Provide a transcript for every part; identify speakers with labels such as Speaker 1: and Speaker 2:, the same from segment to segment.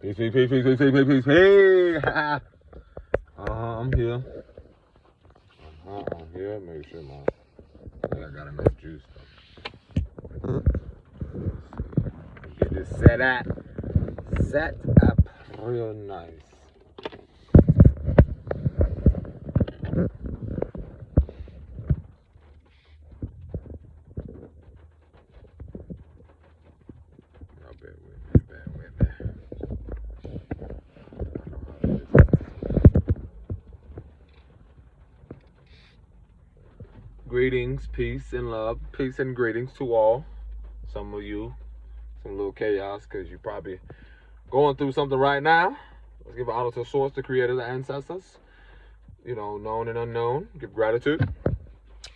Speaker 1: Peace, peace, peace, peace, peace, peace, peace, peace. I'm here. I'm here. Make sure I got enough juice though. Get this set up real nice. Greetings, peace and love, peace and greetings to all. Some of you, some little chaos, because you're probably going through something right now. Let's give honor to source, the creator, the ancestors, you know, known and unknown. Give gratitude.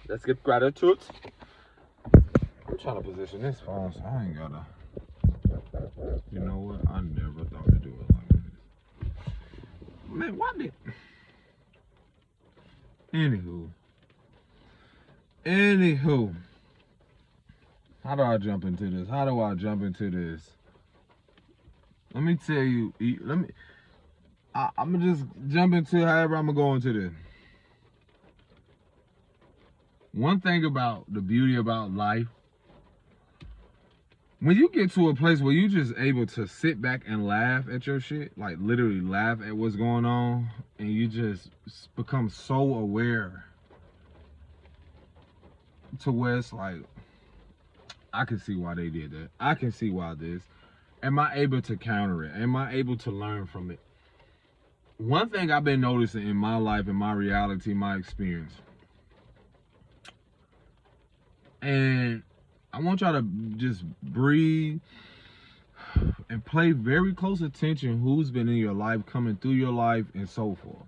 Speaker 1: Let's give gratitude. I'm trying to position this phone so I ain't gotta, you know what, I never thought to do it like this. Man, why did, Anywho, how do I jump into this? Let me tell you, I'm gonna just jump into however I'm gonna go into this. One thing about the beauty about life, when you get to a place where you just able to sit back and laugh at your shit, like literally laugh at what's going on, and you just become so aware to where it's like, I can see why they did that. I can see why this. Am I able to counter it? Am I able to learn from it? One thing I've been noticing in my life, in my reality, my experience, and I want y'all to just breathe and pay very close attention who's been in your life, coming through your life, and so forth.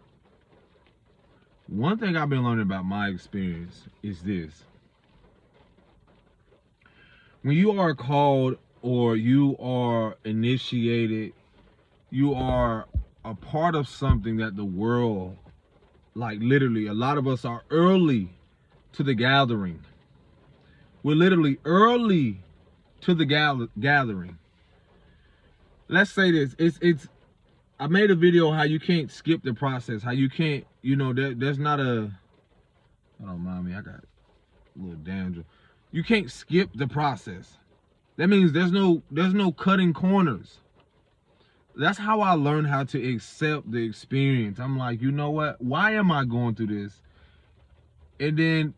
Speaker 1: One thing I've been learning about my experience is this. When you are called or you are initiated, you are a part of something that the world, like literally, a lot of us are early to the gathering. We're literally early to the gathering. Let's say this, I made a video how you can't skip the process, how you can't, you know, there's not a, don't mind me, I got a little dandruff. You can't skip the process. That means there's no cutting corners. That's how I learned how to accept the experience. I'm like, you know what? Why am I going through this? And then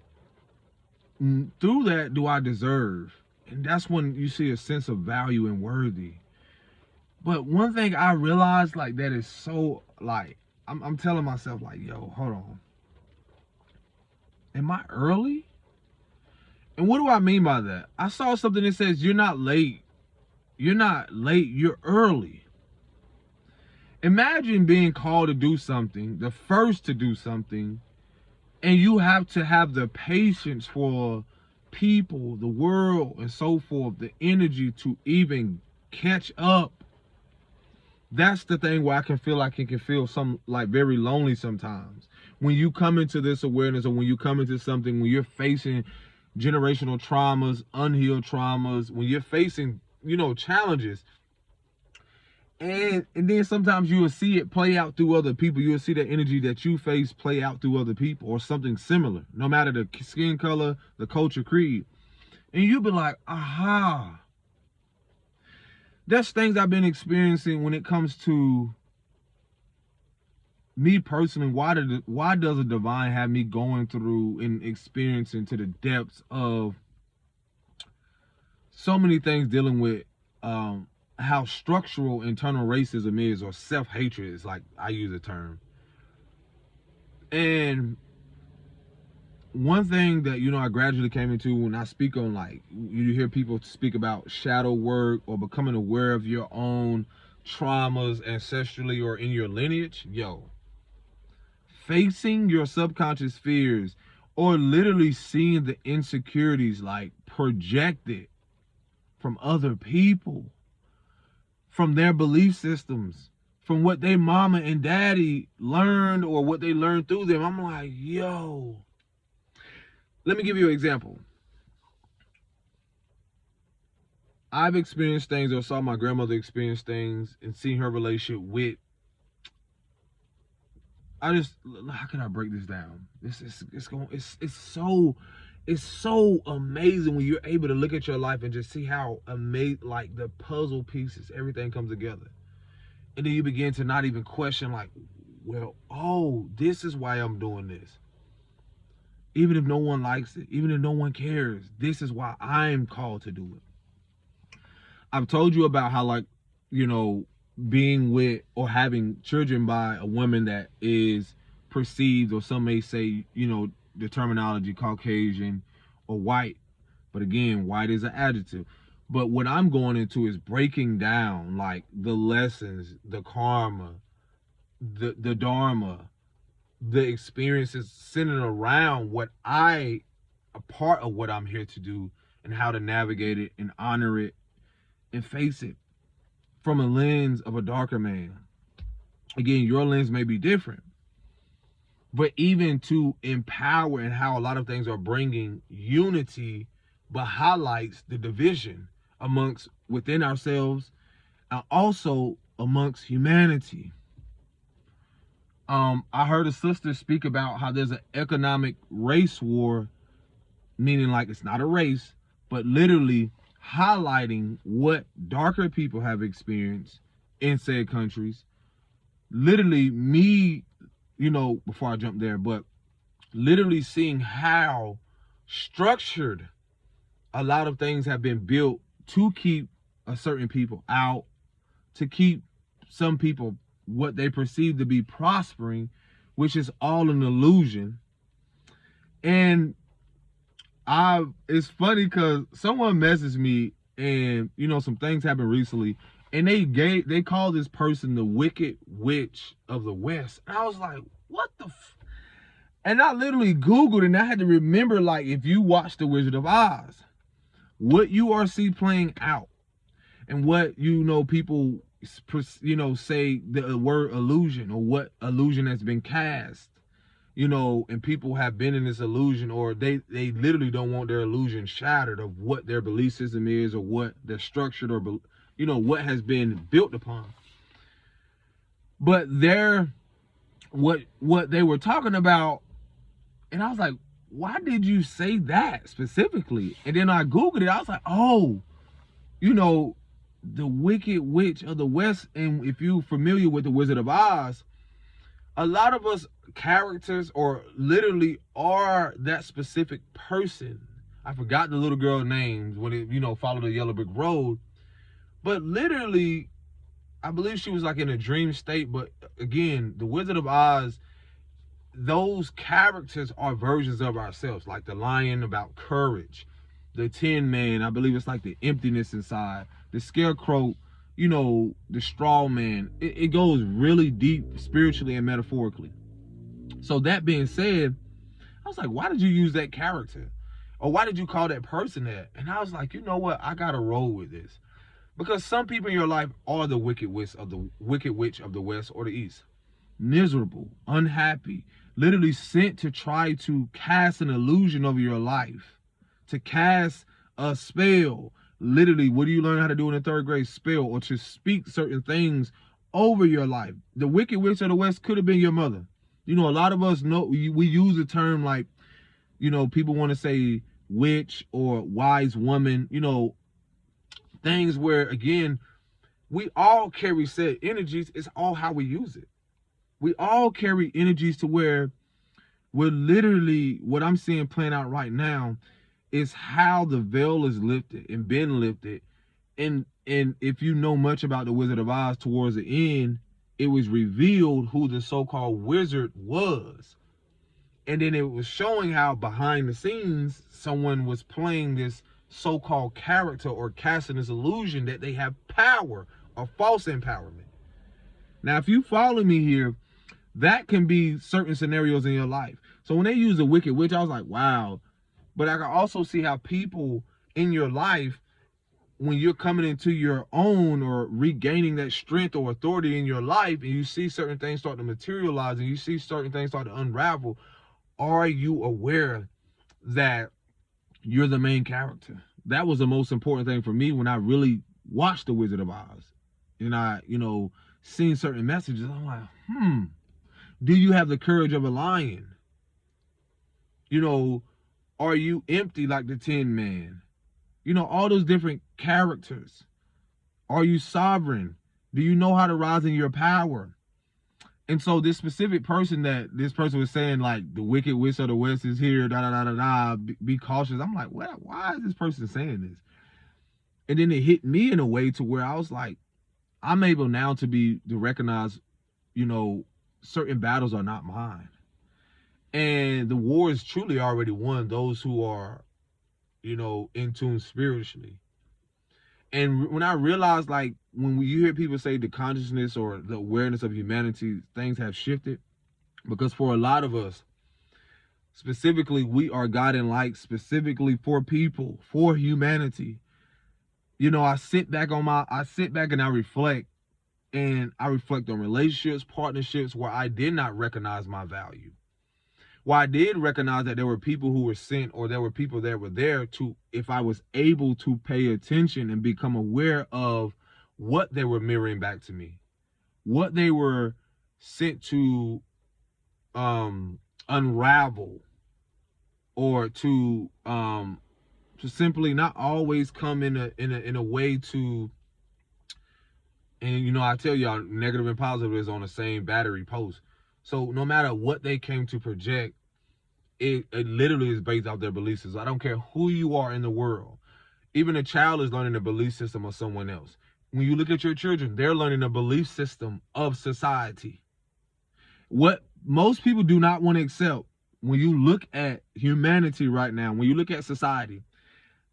Speaker 1: through that, do I deserve? And that's when you see a sense of value and worthy. But one thing I realized, like, that is so, like, I'm telling myself, like, yo, hold on. Am I early? And what do I mean by that? I saw something that says you're not late. You're not late, you're early. Imagine being called to do something, the first to do something, and you have to have the patience for people, the world, and so forth, the energy to even catch up. That's the thing where I can feel like it can feel some like very lonely sometimes. When you come into this awareness, or when you come into something, when you're facing generational traumas, unhealed traumas, when you're facing, you know, challenges, and then sometimes you will see it play out through other people. You will see the energy that you face play out through other people, or something similar, no matter the skin color, the culture, creed. And you'll be like, aha. That's things I've been experiencing when it comes to me personally. Why does a divine have me going through and experiencing to the depths of so many things, dealing with how structural internal racism is, or self-hatred is, like I use the term. And one thing that, you know, I gradually came into when I speak on, like, you hear people speak about shadow work or becoming aware of your own traumas ancestrally or in your lineage. Yo, facing your subconscious fears, or literally seeing the insecurities like projected from other people, from their belief systems, from what they mama and daddy learned or what they learned through them. I'm like, yo, let me give you an example. I've experienced things, or saw my grandmother experience things, and seen her relationship with. How can I break this down? It's so amazing when you're able to look at your life and just see how amazing, like the puzzle pieces, everything comes together. And then you begin to not even question, like, well, oh, this is why I'm doing this. Even if no one likes it, even if no one cares, this is why I'm called to do it. I've told you about how, like, being with or having children by a woman that is perceived, or some may say, the terminology Caucasian or white. But again, white is an adjective. But what I'm going into is breaking down, like, the lessons, the karma, the dharma, the experiences centered around a part of what I'm here to do, and how to navigate it and honor it and face it from a lens of a darker man. Again, your lens may be different, but even to empower, and how a lot of things are bringing unity, but highlights the division within ourselves, and also amongst humanity. I heard a sister speak about how there's an economic race war, meaning like it's not a race, but literally highlighting what darker people have experienced in said countries. Literally me, before I jump there, but literally seeing how structured a lot of things have been built to keep a certain people out, to keep some people what they perceive to be prospering, which is all an illusion. And it's funny because someone messaged me, and some things happened recently, and they call this person the Wicked Witch of the West. And I was like, what the and I literally Googled, and I had to remember, like, if you watch The Wizard of Oz, what you are see playing out, and what people say the word illusion, or what illusion has been cast, and people have been in this illusion, or they literally don't want their illusion shattered of what their belief system is, or what they're structured, or what has been built upon. But what they were talking about, and I was like, why did you say that specifically? And then I Googled it. I was like, oh, the Wicked Witch of the West. And if you're familiar with The Wizard of Oz, a lot of us characters, or literally are that specific person. I forgot the little girl's names when it, followed the yellow brick road. But literally, I believe she was like in a dream state. But again, The Wizard of Oz, those characters are versions of ourselves, like the lion about courage, the Tin Man, I believe it's like the emptiness inside, the Scarecrow, the straw man. It goes really deep spiritually and metaphorically. So that being said, I was like, why did you use that character? Or why did you call that person that? And I was like, you know what? I got to roll with this. Because some people in your life are the Wicked Witch of the West or the East. Miserable, unhappy, literally sent to try to cast an illusion over your life, to cast a spell. Literally, what do you learn how to do in the 3rd grade? Spell, or to speak certain things over your life. The Wicked Witch of the West could have been your mother. A lot of us know, we use the term like, people want to say witch or wise woman, things where, again, we all carry said energies. It's all how we use it. We all carry energies to where we're literally, what I'm seeing playing out right now is how the veil is lifted and been lifted. And if you know much about The Wizard of Oz, towards the end, it was revealed who the so-called wizard was. And then it was showing how behind the scenes, someone was playing this so-called character, or casting this illusion that they have power, or false empowerment. Now, if you follow me here, that can be certain scenarios in your life. So when they use the Wicked Witch, I was like, wow. But I can also see how people in your life, when you're coming into your own, or regaining that strength or authority in your life, and you see certain things start to materialize, and you see certain things start to unravel, are you aware that you're the main character? that was the most important thing for me when I really watched The Wizard of Oz. And I, seen certain messages. I'm like, do you have the courage of a lion? Are you empty like the Tin Man? All those different characters. Are you sovereign? Do you know how to rise in your power? And so this specific person was saying, like, the Wicked Witch of the West is here, da da da da da, be cautious. I'm like, what? Why is this person saying this? And then it hit me in a way to where I was like, I'm able now to recognize, certain battles are not mine. And the war is truly already won, those who are, in tune spiritually. And when I realized, like, when you hear people say the consciousness or the awareness of humanity, things have shifted. Because for a lot of us, specifically, we are God and light, specifically for people, for humanity. I sit back and I reflect. And I reflect on relationships, partnerships where I did not recognize my value. Well, I did recognize that there were people who were sent, or there were people that were there to, if I was able to pay attention and become aware of what they were mirroring back to me, what they were sent to unravel, or to simply not always come in a way to. And I tell y'all, negative and positive is on the same battery post. So no matter what they came to project, it literally is based off their belief system. I don't care who you are in the world. Even a child is learning the belief system of someone else. When you look at your children, they're learning the belief system of society. What most people do not want to accept, when you look at humanity right now, when you look at society,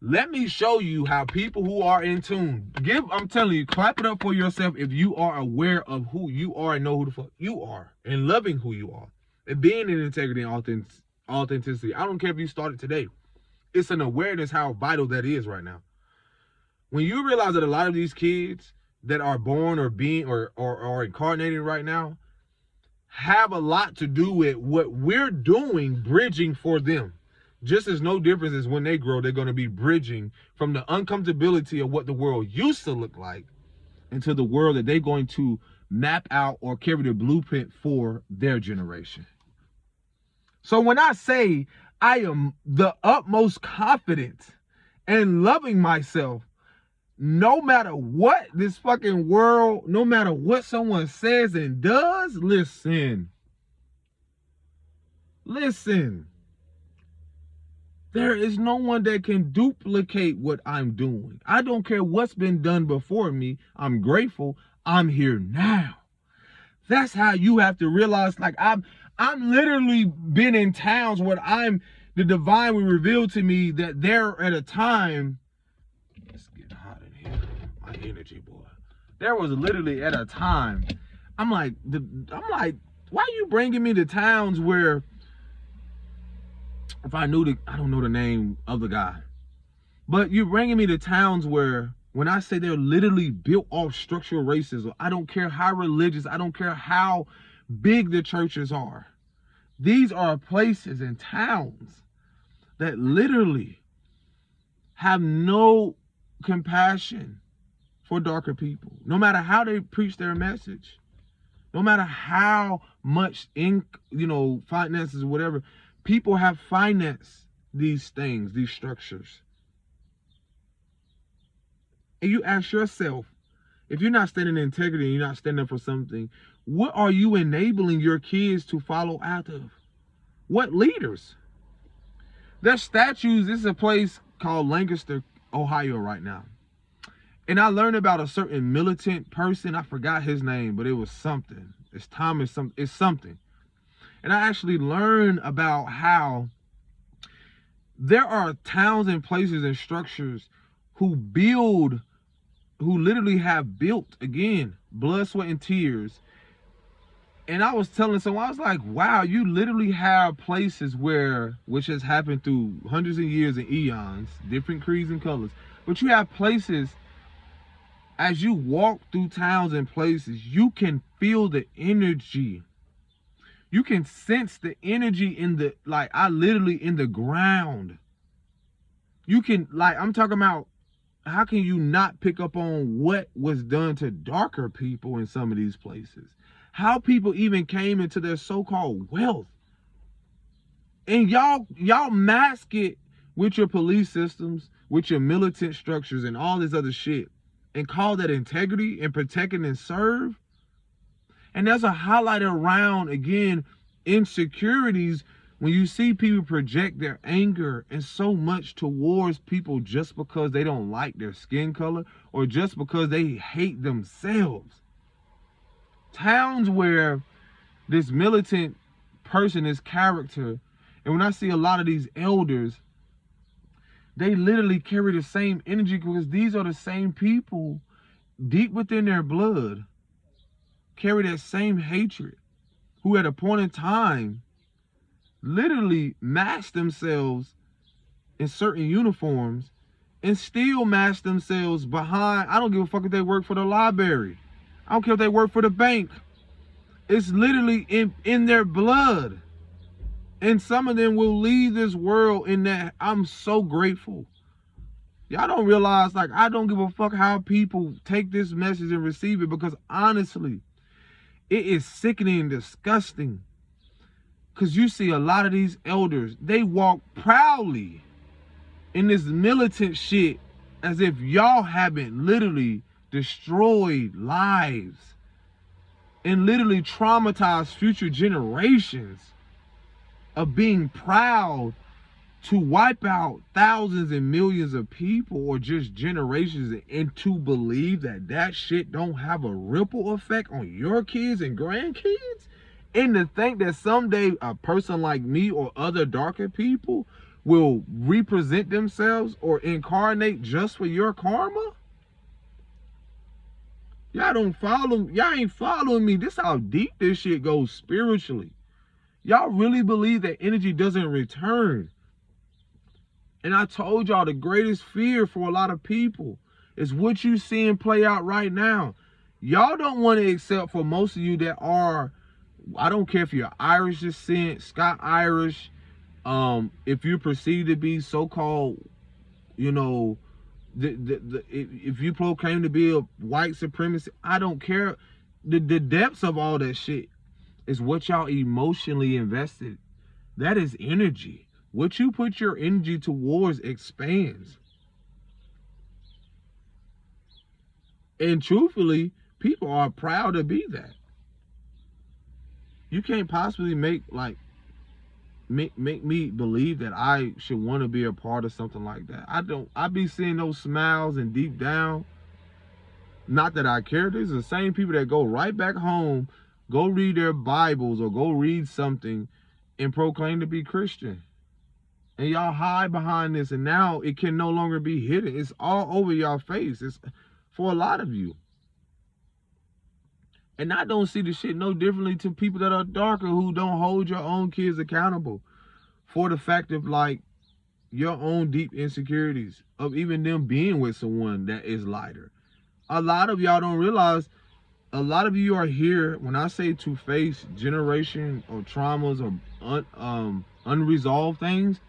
Speaker 1: let me show you how people who are in tune, I'm telling you, clap it up for yourself if you are aware of who you are and know who the fuck you are, and loving who you are, and being in integrity and authenticity. I don't care if you started today. It's an awareness how vital that is right now. When you realize that a lot of these kids that are born or being or incarnating right now have a lot to do with what we're doing, bridging for them. Just as no difference is when they grow, they're going to be bridging from the uncomfortability of what the world used to look like into the world that they're going to map out or carry the blueprint for their generation. So when I say I am the utmost confident and loving myself, no matter what this fucking world, no matter what someone says and does, listen. There is no one that can duplicate what I'm doing. I don't care what's been done before me. I'm grateful. I'm here now. That's how you have to realize, like, I'm literally been in towns where the divine will reveal to me that there at a time, it's getting hot in here, my energy, boy. There was literally at a time, I'm like, why are you bringing me to towns where, if I don't know the name of the guy, but you're bringing me to towns where, when I say they're literally built off structural racism, I don't care how religious, I don't care how big the churches are. These are places and towns that literally have no compassion for darker people. No matter how they preach their message, no matter how much finances, whatever, people have financed these things, these structures. And you ask yourself, if you're not standing in integrity and you're not standing up for something, what are you enabling your kids to follow out of? What leaders? There's statues. This is a place called Lancaster, Ohio right now. And I learned about a certain militant person. I forgot his name, but it was something. It's Thomas something. It's something. And I actually learned about how there are towns and places and structures who literally have built, again, blood, sweat, and tears. And I was telling someone, I was like, wow, you literally have places which has happened through hundreds of years and eons, different creeds and colors, but you have places, as you walk through towns and places, you can feel the energy. You can sense the energy in the ground. You can, like, I'm talking about, how can you not pick up on what was done to darker people in some of these places? How people even came into their so-called wealth. And y'all mask it with your police systems, with your militant structures and all this other shit, and call that integrity and protect and serve. And there's a highlight around, again, insecurities when you see people project their anger and so much towards people just because they don't like their skin color or just because they hate themselves. Towns where this militant person, this character, and when I see a lot of these elders, they literally carry the same energy, because these are the same people deep within their blood carry that same hatred, who at a point in time literally mask themselves in certain uniforms and still mask themselves behind, I don't give a fuck if they work for the library. I don't care if they work for the bank. It's literally in their blood. And some of them will leave this world in that. I'm so grateful. Y'all don't realize, like, I don't give a fuck how people take this message and receive it, because honestly, it is sickening and disgusting. Because you see a lot of these elders, they walk proudly in this militant shit as if y'all haven't literally destroyed lives and literally traumatized future generations of being proud to wipe out thousands and millions of people or just generations, and to believe that that shit don't have a ripple effect on your kids and grandkids. And to think that someday a person like me or other darker people will represent themselves or incarnate just for your karma. Y'all don't follow, y'all ain't following me. This how deep this shit goes spiritually. Y'all really believe that energy doesn't return. And I told y'all the greatest fear for a lot of people is what you seeing play out right now. Y'all don't want to accept, for most of you that are, I don't care if you're Irish descent, Scott Irish, if you perceive to be so-called, you know, if you proclaim to be a white supremacy, I don't care. The depths of all that shit is what y'all emotionally invested. That is energy. What you put your energy towards expands. And truthfully, people are proud to be that. You can't possibly make me believe that I should want to be a part of something like that. I be seeing those smiles, and deep down, not that I care. These are the same people that go right back home, go read their Bibles or go read something and proclaim to be Christian. And y'all hide behind this, and now it can no longer be hidden. It's all over y'all face. It's for a lot of you. And I don't see the shit no differently to people that are darker, who don't hold your own kids accountable for the fact of, like, your own deep insecurities of even them being with someone that is lighter. A lot of y'all don't realize, a lot of you are here, when I say to face generation or traumas or unresolved things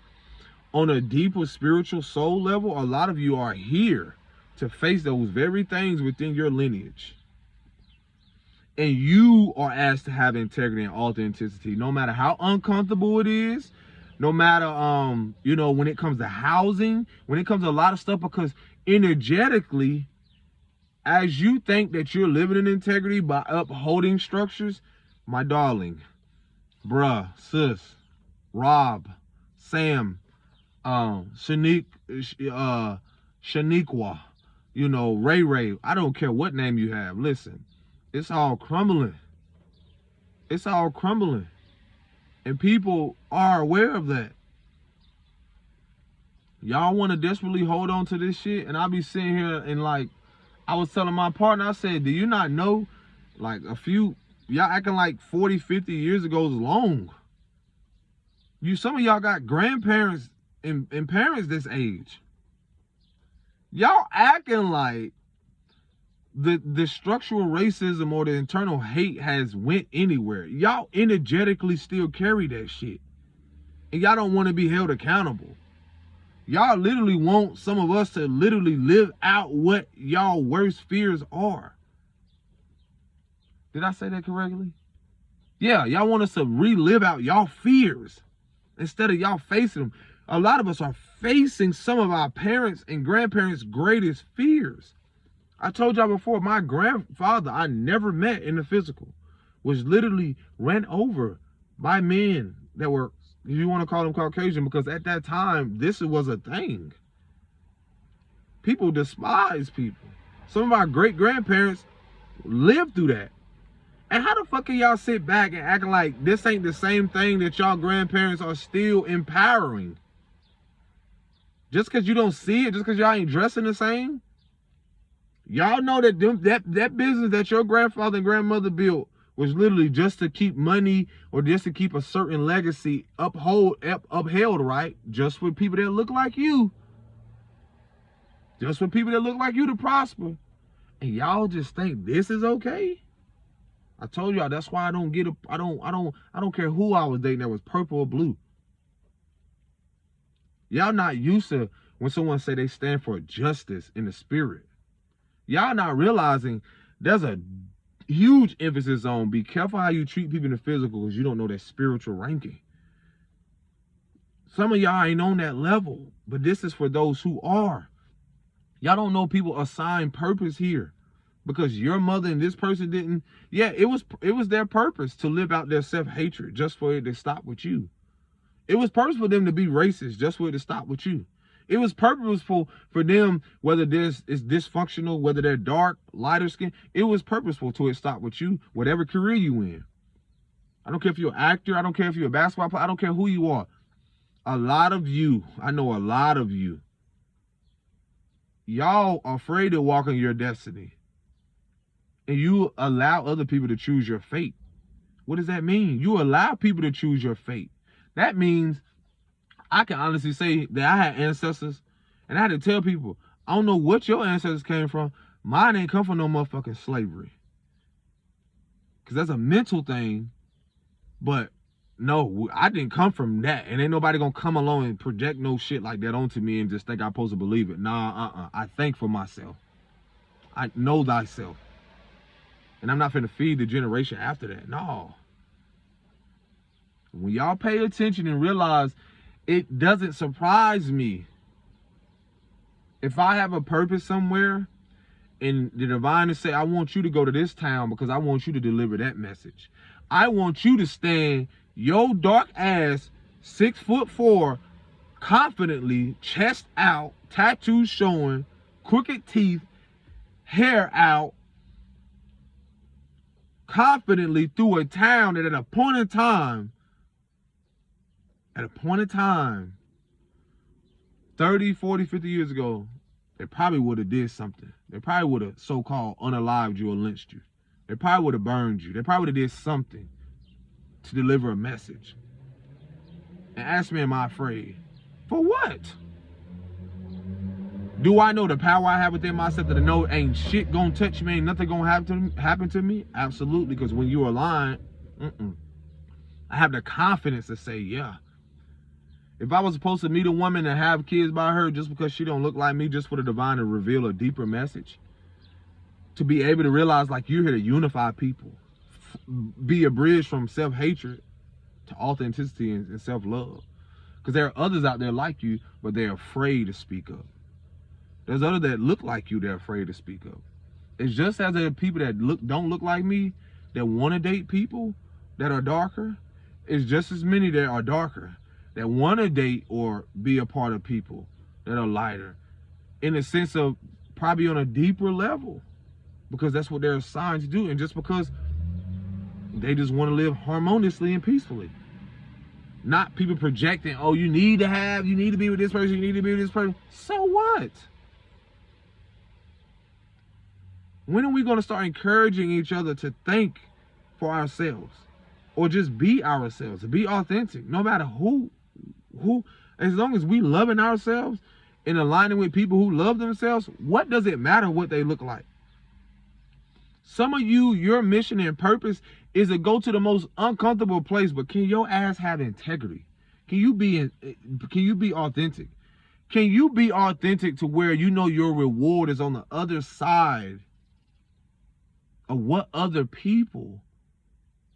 Speaker 1: on a deeper spiritual soul level, a lot of you are here to face those very things within your lineage. And you are asked to have integrity and authenticity, no matter how uncomfortable it is, no matter, you know, when it comes to housing, when it comes to a lot of stuff, because energetically, as you think that you're living in integrity by upholding structures, my darling, bruh, sis, Rob, Sam, Shaniqua, you know, Ray, I don't care what name you have. Listen, it's all crumbling. It's all crumbling. And people are aware of that. Y'all want to desperately hold on to this shit. And I'll be sitting here and, like, I was telling my partner, I said, do you not know, like, y'all acting like 40, 50 years ago is long. Some of y'all got grandparents and parents this age. Y'all acting like the structural racism or the internal hate has went anywhere. Y'all energetically still carry that shit. And y'all don't want to be held accountable. Y'all literally want some of us to literally live out what y'all worst fears are. Did I say that correctly? Yeah, y'all want us to relive out y'all fears instead of y'all facing them. A lot of us are facing some of our parents' and grandparents' greatest fears. I told y'all before, my grandfather I never met in the physical was literally ran over by men that were, if you want to call them Caucasian, because at that time, this was a thing. People despise people. Some of our great-grandparents lived through that. And how the fuck can y'all sit back and act like this ain't the same thing that y'all grandparents are still empowering? Just because you don't see it, just because y'all ain't dressing the same? Y'all know that that business that your grandfather and grandmother built was literally just to keep money or just to keep a certain legacy upheld, right? Just for people that look like you. Just for people that look like you to prosper. And y'all just think this is okay? I told y'all that's why I don't care who I was dating that was purple or blue. Y'all not used to when someone say they stand for justice in the spirit. Y'all not realizing there's a huge emphasis on be careful how you treat people in the physical because you don't know their spiritual ranking. Some of y'all ain't on that level, but this is for those who are. Y'all don't know people assign purpose here because your mother and this person didn't. Yeah, it was their purpose to live out their self-hatred just for it to stop with you. It was purposeful for them to be racist just for it to stop with you. It was purposeful for them, whether this is dysfunctional, whether they're dark, lighter skin. It was purposeful to it stop with you, whatever career you in. I don't care if you're an actor. I don't care if you're a basketball player. I don't care who you are. A lot of you, I know a lot of you, y'all are afraid to walk in your destiny. And you allow other people to choose your fate. What does that mean? You allow people to choose your fate. That means I can honestly say that I had ancestors, and I had to tell people, I don't know what your ancestors came from. Mine ain't come from no motherfucking slavery. Because that's a mental thing, but no, I didn't come from that. And ain't nobody gonna come along and project no shit like that onto me and just think I'm supposed to believe it. Nah, I think for myself. I know thyself. And I'm not finna feed the generation after that. No. When y'all pay attention and realize it doesn't surprise me if I have a purpose somewhere and the divine is say, I want you to go to this town because I want you to deliver that message. I want you to stand your dark ass 6'4", confidently, chest out, tattoos showing, crooked teeth, hair out, confidently through a town that at a point in time, 30, 40, 50 years ago, they probably would have did something. They probably would have so-called unalived you or lynched you. They probably would have burned you. They probably would have did something to deliver a message. And ask me, am I afraid? For what? Do I know the power I have within myself that I know ain't shit gonna touch me, ain't nothing gonna happen to me? Absolutely, because when you're aligned, I have the confidence to say, yeah. If I was supposed to meet a woman and have kids by her just because she don't look like me, just for the divine to reveal a deeper message, to be able to realize like you're here to unify people, be a bridge from self-hatred to authenticity and self-love. Because there are others out there like you, but they're afraid to speak up. There's others that look like you, they're afraid to speak up. It's just as there are people that don't look like me that want to date people that are darker. It's just as many that are darker that want to date or be a part of people that are lighter, in a sense of probably on a deeper level, because that's what they're assigned to do, and just because they just want to live harmoniously and peacefully. Not people projecting, oh, you need to be with this person, you need to be with this person. So what? When are we going to start encouraging each other to think for ourselves, or just be ourselves, to be authentic, no matter who, as long as we loving ourselves and aligning with people who love themselves, what does it matter what they look like? Some of you, your mission and purpose is to go to the most uncomfortable place, but can your ass have integrity? Can you be authentic? Can you be authentic to where you know your reward is on the other side of what other people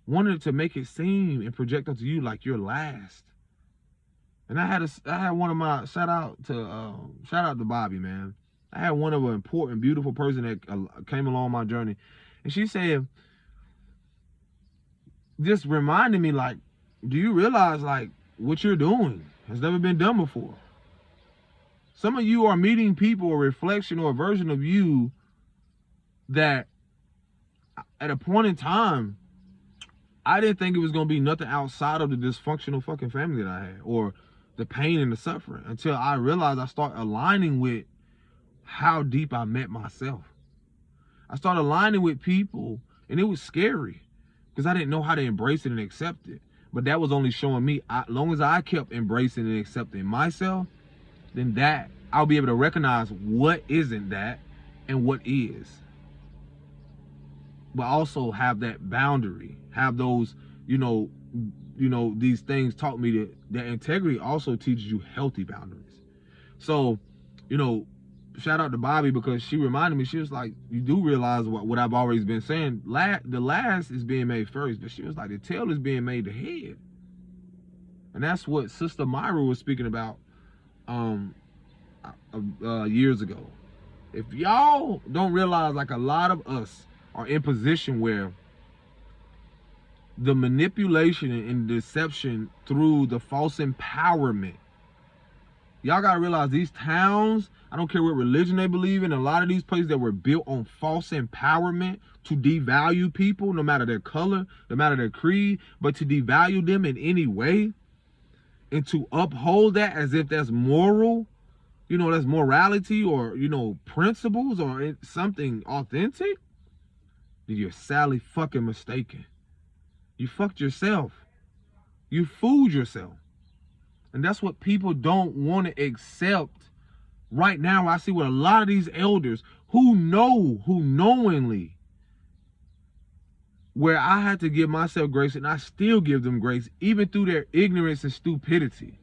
Speaker 1: wanted to make it seem and project onto you like you're last? And I had one of my shout out to Bobby, man. I had one of an important, beautiful person that came along my journey, and she said, just reminded me, like, do you realize like what you're doing has never been done before? Some of you are meeting people, a reflection or a version of you that at a point in time, I didn't think it was going to be nothing outside of the dysfunctional fucking family that I had, or the pain and the suffering, until I realized I started aligning with how deep I met myself. I started aligning with people, and it was scary because I didn't know how to embrace it and accept it. But that was only showing me, as long as I kept embracing and accepting myself, then that I'll be able to recognize what isn't that and what is. But also have that boundary, have those, these things taught me that integrity also teaches you healthy boundaries. So, shout out to Bobby, because she reminded me, she was like, you do realize what I've always been saying, the last is being made first, but she was like, the tail is being made the head. And that's what Sister Myra was speaking about years ago. If y'all don't realize, like, a lot of us are in position where the manipulation and deception through the false empowerment, y'all gotta realize these towns, I don't care what religion they believe in, a lot of these places that were built on false empowerment to devalue people, no matter their color, no matter their creed, but to devalue them in any way and to uphold that as if that's moral, that's morality or, principles or something authentic, then you're sadly fucking mistaken. You fucked yourself. You fooled yourself. And that's what people don't want to accept. Right now, I see with a lot of these elders who knowingly, where I had to give myself grace, and I still give them grace, even through their ignorance and stupidity.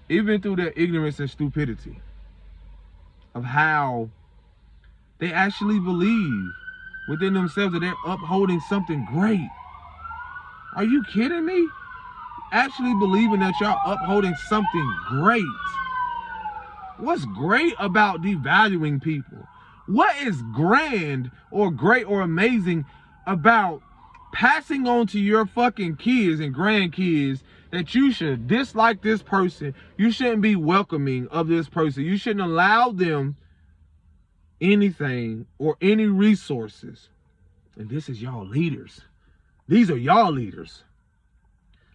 Speaker 1: Even through their ignorance and stupidity of how they actually believe within themselves that they're upholding something great. Are you kidding me? Actually believing that y'all upholding something great. What's great about devaluing people? What is grand or great or amazing about passing on to your fucking kids and grandkids that you should dislike this person? You shouldn't be welcoming of this person. You shouldn't allow them anything or any resources. And this is y'all leaders. These are y'all leaders.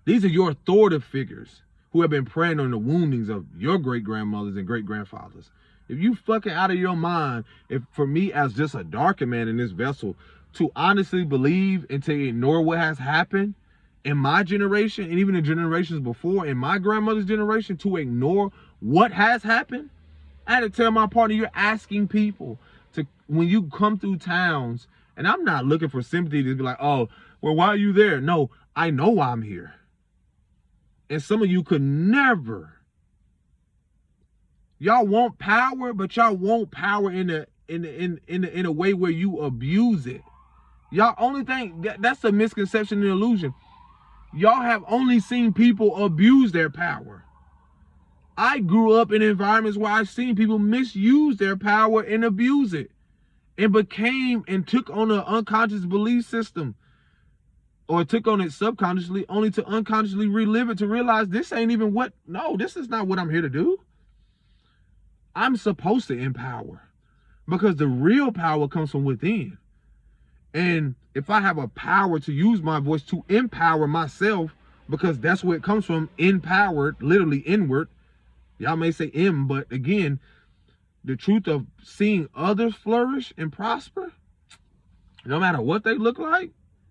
Speaker 1: These are your authoritative figures who have been preying on the woundings of your great-grandmothers and great-grandfathers. If you fucking out of your mind, if for me as just a darker man in this vessel, to honestly believe and to ignore what has happened in my generation and even the generations before, in my grandmother's generation, to ignore what has happened, I had to tell my partner, you're asking people to, when you come through towns, and I'm not looking for sympathy to be like, oh, well, why are you there? No, I know why I'm here. And some of you could never. Y'all want power, but y'all want power in a way where you abuse it. Y'all only think that's a misconception and illusion. Y'all have only seen people abuse their power. I grew up in environments where I've seen people misuse their power and abuse it, and became and took on an unconscious belief system, or took on it subconsciously, only to unconsciously relive it, to realize this ain't even what, no, this is not what I'm here to do. I'm supposed to empower, because the real power comes from within. And if I have a power to use my voice to empower myself, because that's where it comes from, empowered, literally inward. Y'all may say M, but again, the truth of seeing others flourish and prosper, no matter what they look like.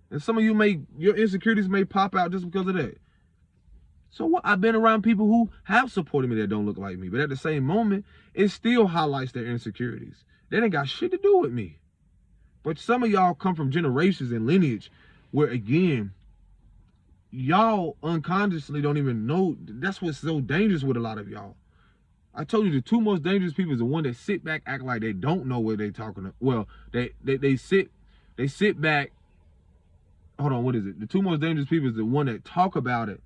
Speaker 1: And some of you your insecurities may pop out just because of that. So what? I've been around people who have supported me that don't look like me, but at the same moment, it still highlights their insecurities. They ain't got shit to do with me. But some of y'all come from generations and lineage where, again, y'all unconsciously don't even know. That's what's so dangerous with a lot of y'all. I told you the two most dangerous people is the one that sit back, act like they don't know what they talking about. Well, they sit back. Hold on, what is it? The two most dangerous people is the one that talk about it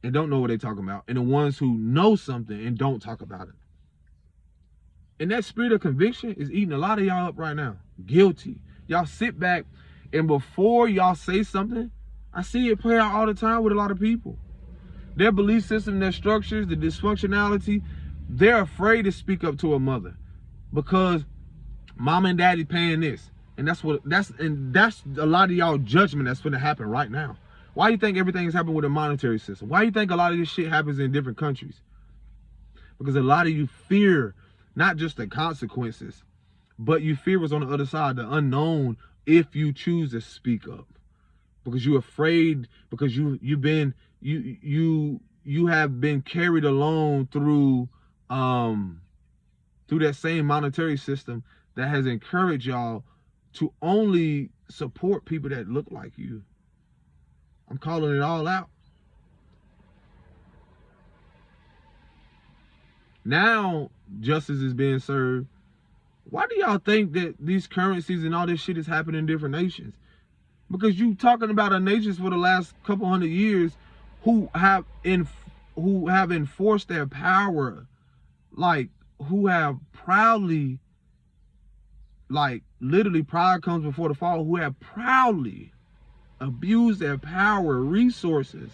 Speaker 1: and don't know what they're talking about, and the ones who know something and don't talk about it. And that spirit of conviction is eating a lot of y'all up right now. Guilty. Y'all sit back, and before y'all say something, I see it play out all the time with a lot of people. Their belief system, their structures, the dysfunctionality, they're afraid to speak up to a mother because mom and daddy paying this. And that's a lot of y'all judgment that's gonna happen right now. Why do you think everything is happening with a monetary system? Why do you think a lot of this shit happens in different countries? Because a lot of you fear not just the consequences, but you fear what's on the other side, the unknown, if you choose to speak up. Because you're afraid, because you have been carried along through that same monetary system that has encouraged y'all to only support people that look like you. I'm calling it all out. Now justice is being served. Why do y'all think that these currencies and all this shit is happening in different nations? Because you talking about a nations for the last couple hundred years who have enforced their power, like who have proudly, like literally pride comes before the fall, who have proudly abused their power, resources,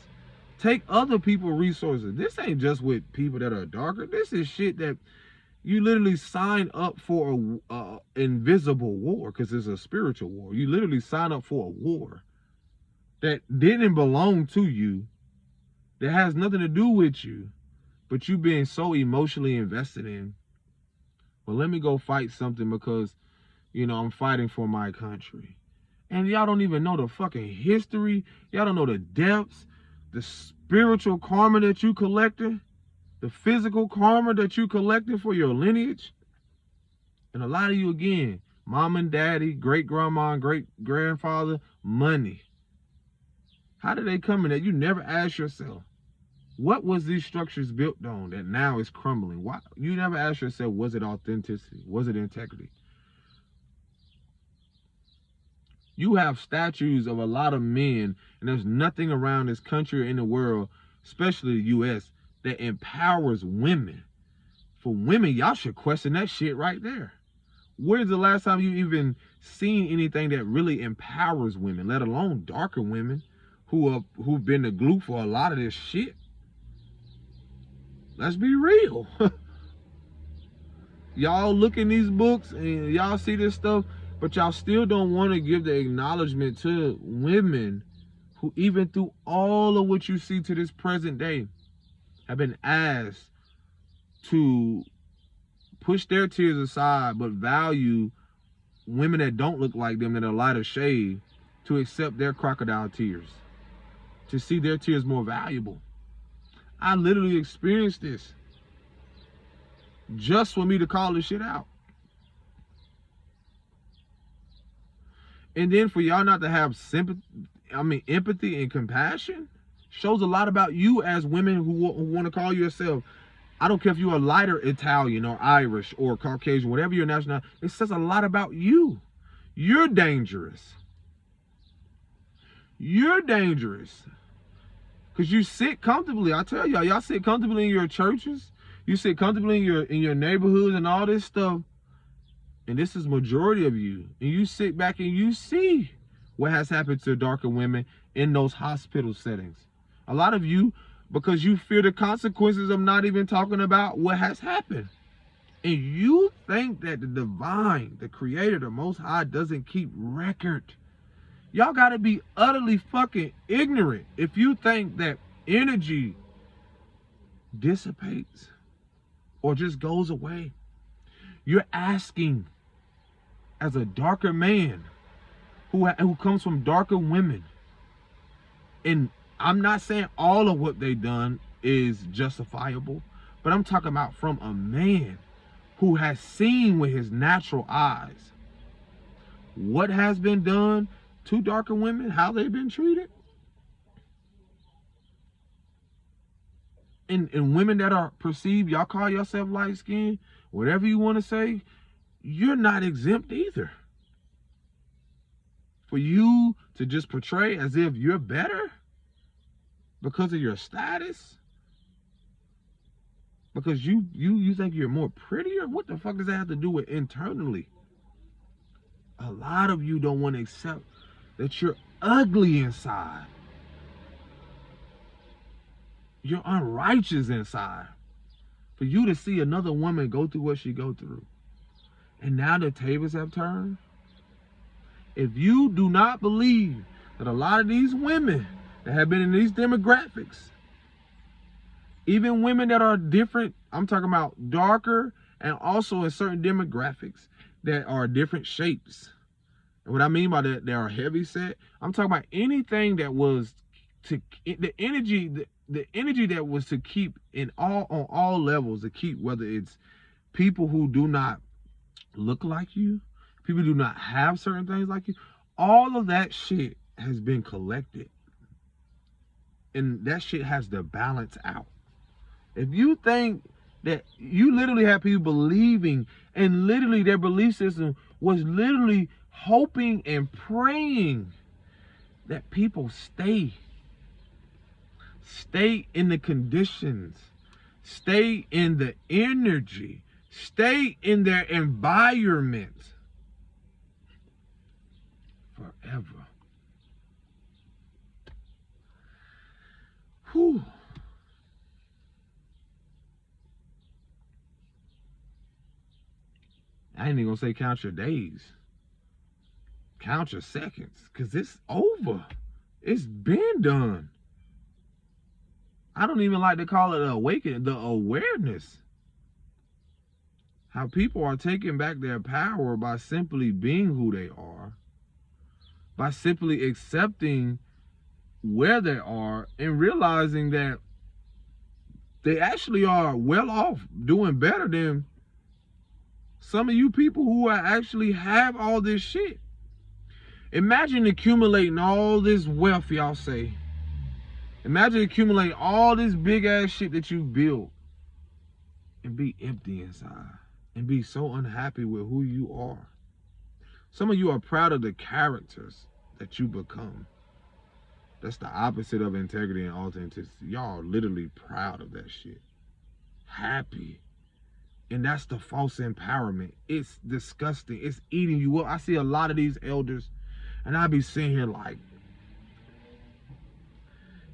Speaker 1: take other people's resources. This ain't just with people that are darker. This is shit that you literally sign up for a invisible war, because it's a spiritual war. You literally sign up for a war that didn't belong to you, that has nothing to do with you, but you being so emotionally invested in. Well, let me go fight something because, you know, I'm fighting for my country. And y'all don't even know the fucking history. Y'all don't know the depths, the spiritual karma that you collected, the physical karma that you collected for your lineage. And a lot of you, again, mom and daddy, great grandma and great grandfather, money. How did they come in that? You never ask yourself, what was these structures built on that now is crumbling? Why? You never ask yourself, was it authenticity? Was it integrity? You have statues of a lot of men, and there's nothing around this country or in the world, especially the U.S., that empowers women. For women, y'all should question that shit right there. Where's the last time you even seen anything that really empowers women, let alone darker women who've been the glue for a lot of this shit? Let's be real. Y'all look in these books and y'all see this stuff, but y'all still don't want to give the acknowledgement to women who, even through all of what you see to this present day, have been asked to push their tears aside, but value women that don't look like them, that are lighter shade, to accept their crocodile tears, to see their tears more valuable. I literally experienced this just for me to call this shit out. And then for y'all not to have empathy and compassion shows a lot about you as women who want to call yourself, I don't care if you're a lighter Italian or Irish or Caucasian, whatever your nationality, it says a lot about you. You're dangerous. You're dangerous. Because you sit comfortably. I tell y'all sit comfortably in your churches. You sit comfortably in your neighborhoods and all this stuff. And this is majority of you. And you sit back and you see what has happened to darker women in those hospital settings. A lot of you, because you fear the consequences of not even talking about what has happened. And you think that the divine, the creator, the most high doesn't keep record. Y'all gotta be utterly fucking ignorant if you think that energy dissipates or just goes away. You're asking, as a darker man who comes from darker women, and I'm not saying all of what they done is justifiable, but I'm talking about from a man who has seen with his natural eyes what has been done to darker women, how they've been treated. and women that are perceived, y'all call yourself light skinned, whatever you want to say, you're not exempt either. For you to just portray as if you're better because of your status, because you think you're more prettier, what the fuck does that have to do with internally? A lot of you don't want to accept that you're ugly inside. You're unrighteous inside. For you to see another woman go through what she go through, and now the tables have turned. If you do not believe that a lot of these women that have been in these demographics, even women that are different, I'm talking about darker and also in certain demographics that are different shapes. And what I mean by that, they are heavy set. I'm talking about anything that was to the energy that was to keep on all levels, to keep, whether it's people who do not look like you, people who do not have certain things like you, all of that shit has been collected. And that shit has to balance out. If you think that you literally have people believing, and literally their belief system was literally hoping and praying that people stay in the conditions, stay in the energy, stay in their environment forever. Whew. I ain't even gonna say count your days. Count your seconds, because it's over. It's been done. I don't even like to call it an awakening, the awareness. How people are taking back their power by simply being who they are, by simply accepting where they are and realizing that they actually are well off, doing better than some of you people who actually have all this shit. Imagine accumulating all this wealth, y'all say. Imagine accumulating all this big ass shit that you built and be empty inside and be so unhappy with who you are. Some of you are proud of the characters that you become. That's the opposite of integrity and authenticity. Y'all are literally proud of that shit. Happy. And that's the false empowerment. It's disgusting. It's eating you up. I see a lot of these elders, and I be sitting here like,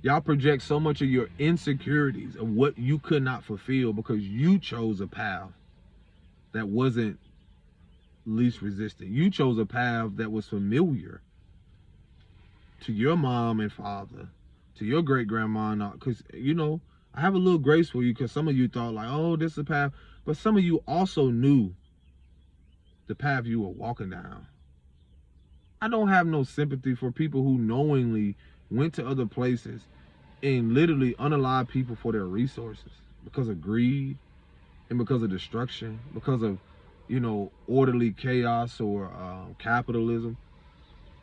Speaker 1: y'all project so much of your insecurities of what you could not fulfill because you chose a path that wasn't least resistant. You chose a path that was familiar to your mom and father, to your great grandma, because you know, I have a little grace for you because some of you thought like, oh, this is a path, but some of you also knew the path you were walking down. I don't have no sympathy for people who knowingly went to other places and literally unalive people for their resources because of greed and because of destruction, because of, you know, orderly chaos or capitalism.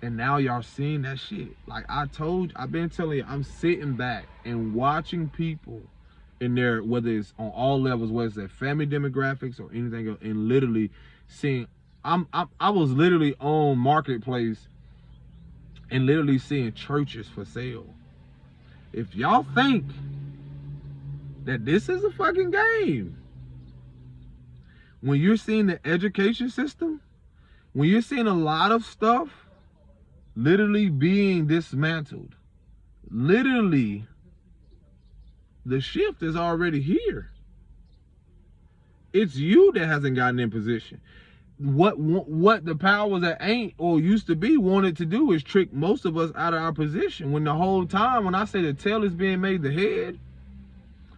Speaker 1: And now y'all seeing that shit. Like I've been telling you, I'm sitting back and watching people in their, whether it's on all levels, whether it's their family demographics or anything else, and literally seeing, I was literally on Marketplace and literally seeing churches for sale. If y'all think that this is a fucking game, when you're seeing the education system, when you're seeing a lot of stuff literally being dismantled, literally the shift is already here. It's you that hasn't gotten in position. What the powers that ain't or used to be wanted to do is trick most of us out of our position, when the whole time, when I say the tail is being made the head,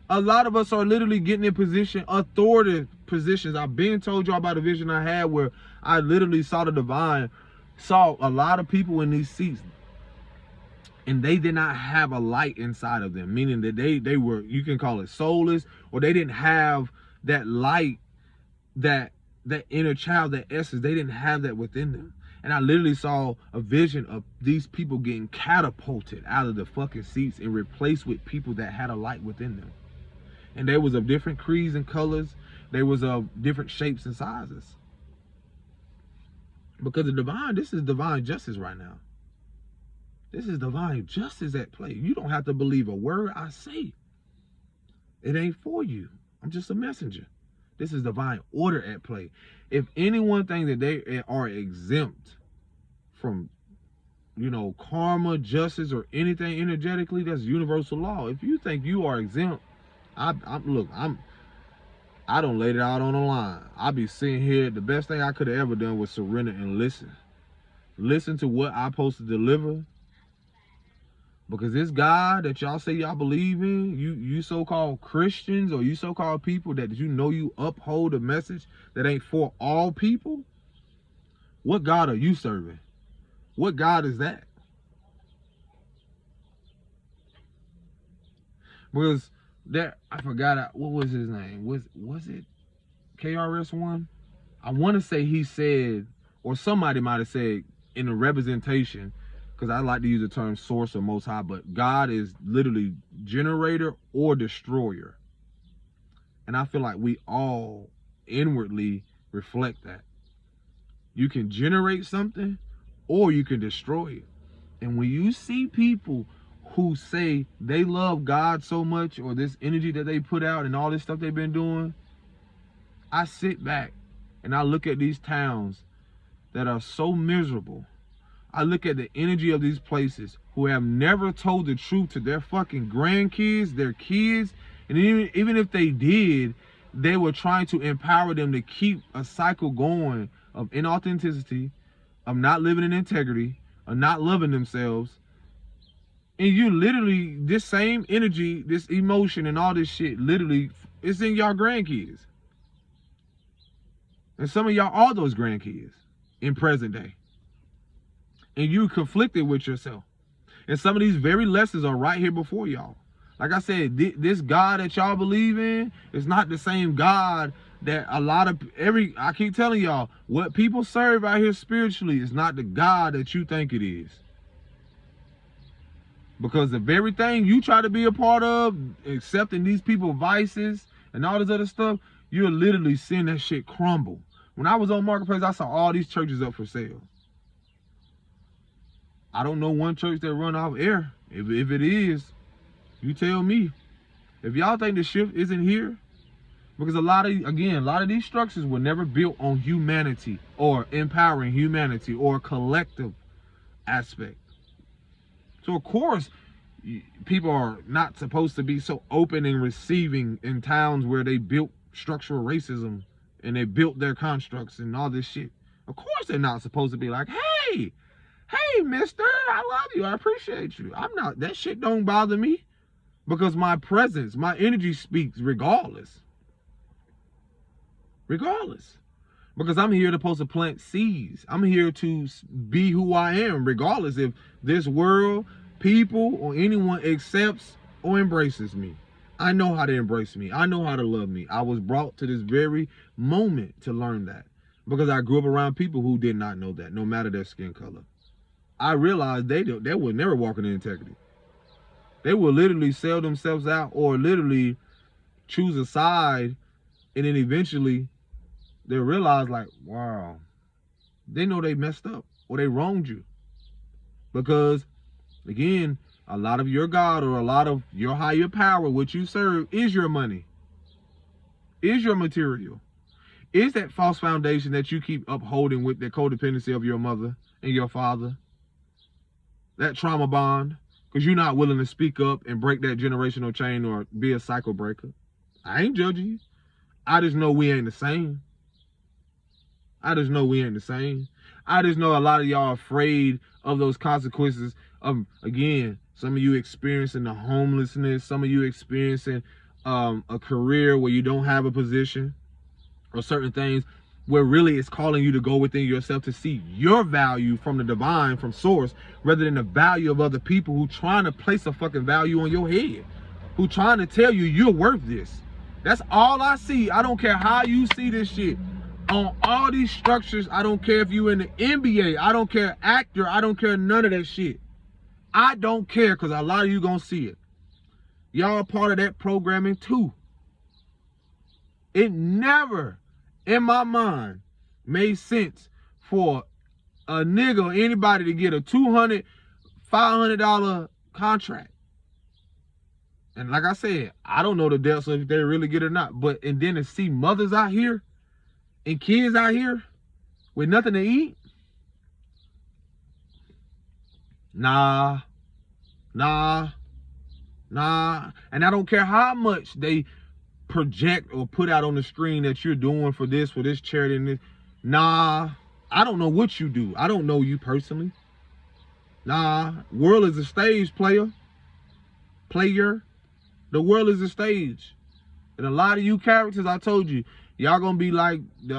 Speaker 1: a lot of us are literally getting in position, authoritative positions. I've been told y'all about a vision I had where I literally saw the divine, saw a lot of people in these seats, and they did not have a light inside of them, meaning that they were, you can call it soulless, or they didn't have that light, that inner child, that essence. They didn't have that within them. And I literally saw a vision of these people getting catapulted out of the fucking seats and replaced with people that had a light within them. And they was of different creeds and colors. They was of different shapes and sizes. Because this is divine justice right now. This is divine justice at play. You don't have to believe a word I say. It ain't for you. I'm just a messenger. This is divine order at play. If anyone thinks that they are exempt from, karma, justice, or anything energetically, that's universal law. If you think you are exempt, I don't lay it out on the line. I be sitting here. The best thing I could have ever done was surrender and listen. Listen to what I'm supposed to deliver. Because this God that y'all say y'all believe in, you so-called Christians, or you so-called people that you uphold a message that ain't for all people, what God are you serving? What God is that? Because I forgot, what was his name? Was it KRS-One? I want to say he said, or somebody might have said in the representation, because I like to use the term source or most high, but God is literally generator or destroyer. And I feel like we all inwardly reflect that. You can generate something or you can destroy it. And when you see people who say they love God so much, or this energy that they put out and all this stuff they've been doing, I sit back and I look at these towns that are so miserable. I look at the energy of these places who have never told the truth to their fucking grandkids, their kids, and even if they did, they were trying to empower them to keep a cycle going of inauthenticity, of not living in integrity, of not loving themselves. And you literally, this same energy, this emotion and all this shit, literally, it's in y'all grandkids. And some of y'all are those grandkids in present day. And you conflicted with yourself. And some of these very lessons are right here before y'all. Like I said, this God that y'all believe in is not the same God that I keep telling y'all, what people serve out here spiritually is not the God that you think it is. Because the very thing you try to be a part of, accepting these people's vices and all this other stuff, you're literally seeing that shit crumble. When I was on Marketplace, I saw all these churches up for sale. I don't know one church that run off air. If it is, you tell me. If y'all think the shift isn't here, because a lot of these structures were never built on humanity or empowering humanity or collective aspect. So of course, people are not supposed to be so open and receiving in towns where they built structural racism and they built their constructs and all this shit. Of course they're not supposed to be like, hey, mister, I love you, I appreciate you. That shit don't bother me, because my presence, my energy speaks regardless. Because I'm here to plant seeds. I'm here to be who I am, regardless if this world, people, or anyone accepts or embraces me. I know how to embrace me. I know how to love me. I was brought to this very moment to learn that, because I grew up around people who did not know that, no matter their skin color. I realized they were never walking in integrity. They will literally sell themselves out, or literally choose a side, and then eventually they'll realize, like, wow, they know they messed up or they wronged you. Because, again, a lot of your God or a lot of your higher power, what you serve, is your money, is your material, is that false foundation that you keep upholding with the codependency of your mother and your father, that trauma bond, because you're not willing to speak up and break that generational chain or be a cycle breaker. I ain't judging you. I just know we ain't the same. I just know a lot of y'all are afraid of those consequences of, again, some of you experiencing the homelessness, some of you experiencing a career where you don't have a position, or certain things where really it's calling you to go within yourself to see your value from the divine, from source, rather than the value of other people who trying to place a fucking value on your head, who trying to tell you you're worth this. That's all I see. I don't care how you see this shit. On all these structures, I don't care if you in the NBA, I don't care actor, I don't care none of that shit. I don't care, because a lot of you gonna see it. Y'all are part of that programming too. It never in my mind made sense for a nigga or anybody to get a $200, $500 contract. And like I said, I don't know the depths of if they really get it or not. But and then to see mothers out here and kids out here with nothing to eat. Nah. And I don't care how much they project or put out on the screen that you're doing for this charity and this. Nah. I don't know what you do. I don't know you personally. Nah. World is a stage, player. The world is a stage. And a lot of you characters, I told you, y'all gonna be like the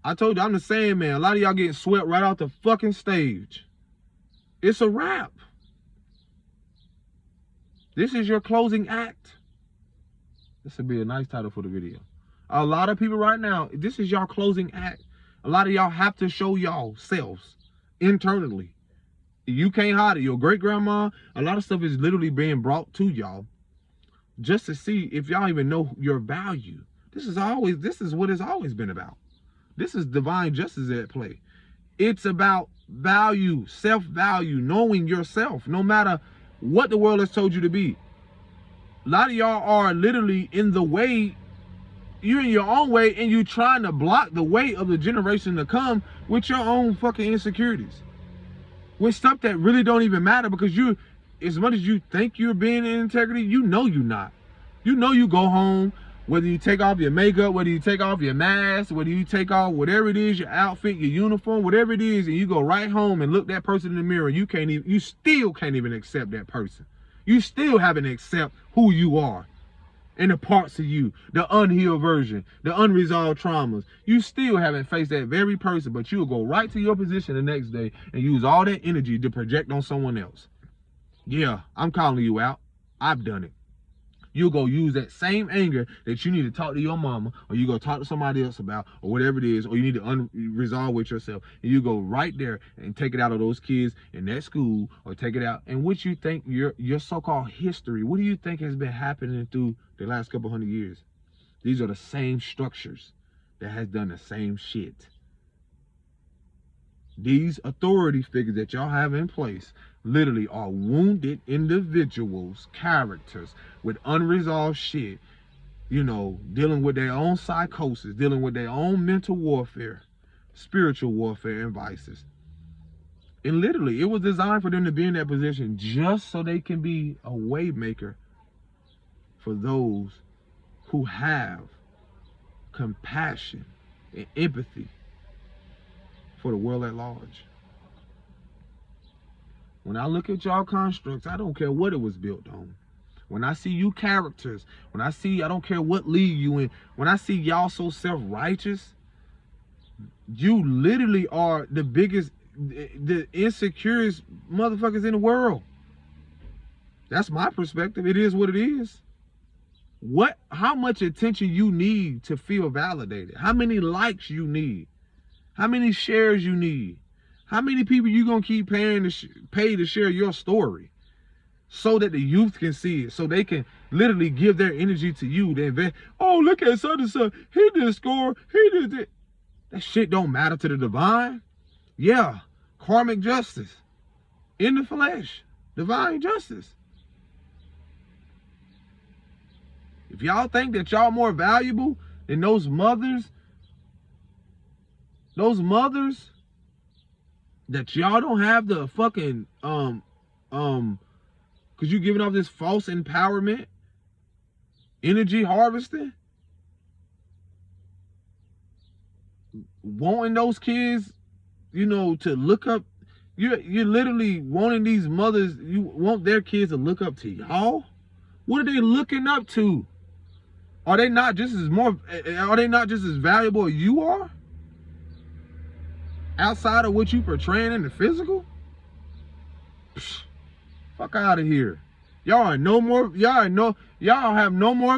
Speaker 1: I told you I'm the Sandman. A lot of y'all getting swept right off the fucking stage. It's a wrap. This is your closing act. This would be a nice title for the video. A lot of people right now, this is y'all closing act. A lot of y'all have to show y'all selves internally. You can't hide it. Your great grandma, a lot of stuff is literally being brought to y'all just to see if y'all even know your value. This is what it's always been about. This is divine justice at play. It's about value, self-value, knowing yourself, no matter what the world has told you to be. A lot of y'all are literally in the way. You're in your own way and you're trying to block the way of the generation to come with your own fucking insecurities. With stuff that really don't even matter, because you, as much as you think you're being in integrity, you know you're not. You know you go home, whether you take off your makeup, whether you take off your mask, whether you take off whatever it is, your outfit, your uniform, whatever it is, and you go right home and look that person in the mirror, you still can't even accept that person. You still haven't accept who you are and the parts of you, the unhealed version, the unresolved traumas. You still haven't faced that very person, but you'll go right to your position the next day and use all that energy to project on someone else. Yeah, I'm calling you out. I've done it. You'll go use that same anger that you need to talk to your mama, or you go talk to somebody else about, or whatever it is, or you need to resolve with yourself, and you go right there and take it out of those kids in that school, or take it out. And what you think your so-called history, what do you think has been happening through the last couple hundred years? These are the same structures that has done the same shit. These authority figures that y'all have in place literally are wounded individuals, characters with unresolved shit, you know, dealing with their own psychosis, dealing with their own mental warfare, spiritual warfare, and vices. And literally, it was designed for them to be in that position just so they can be a way maker for those who have compassion and empathy for the world at large. When I look at y'all constructs, I don't care what it was built on. When I see you characters, I don't care what league you in, when I see y'all so self-righteous, you literally are the biggest, the insecurest motherfuckers in the world. That's my perspective. It is what it is. How much attention you need to feel validated? How many likes you need? How many shares you need? How many people you gonna keep pay to share your story so that the youth can see it, so they can literally give their energy to you? They invest. Oh, look at such and such. He did score. He did it. That shit don't matter to the divine. Yeah, karmic justice in the flesh, divine justice. If y'all think that y'all more valuable than those mothers that y'all don't have the fucking because you giving off this false empowerment, energy harvesting, wanting those kids, you know, to look up. You're literally wanting these mothers, you want their kids to look up to y'all. What are they looking up to? Are they not just as valuable as you are? Outside of what you portraying in the physical? Psh, fuck out of here. Y'all have no more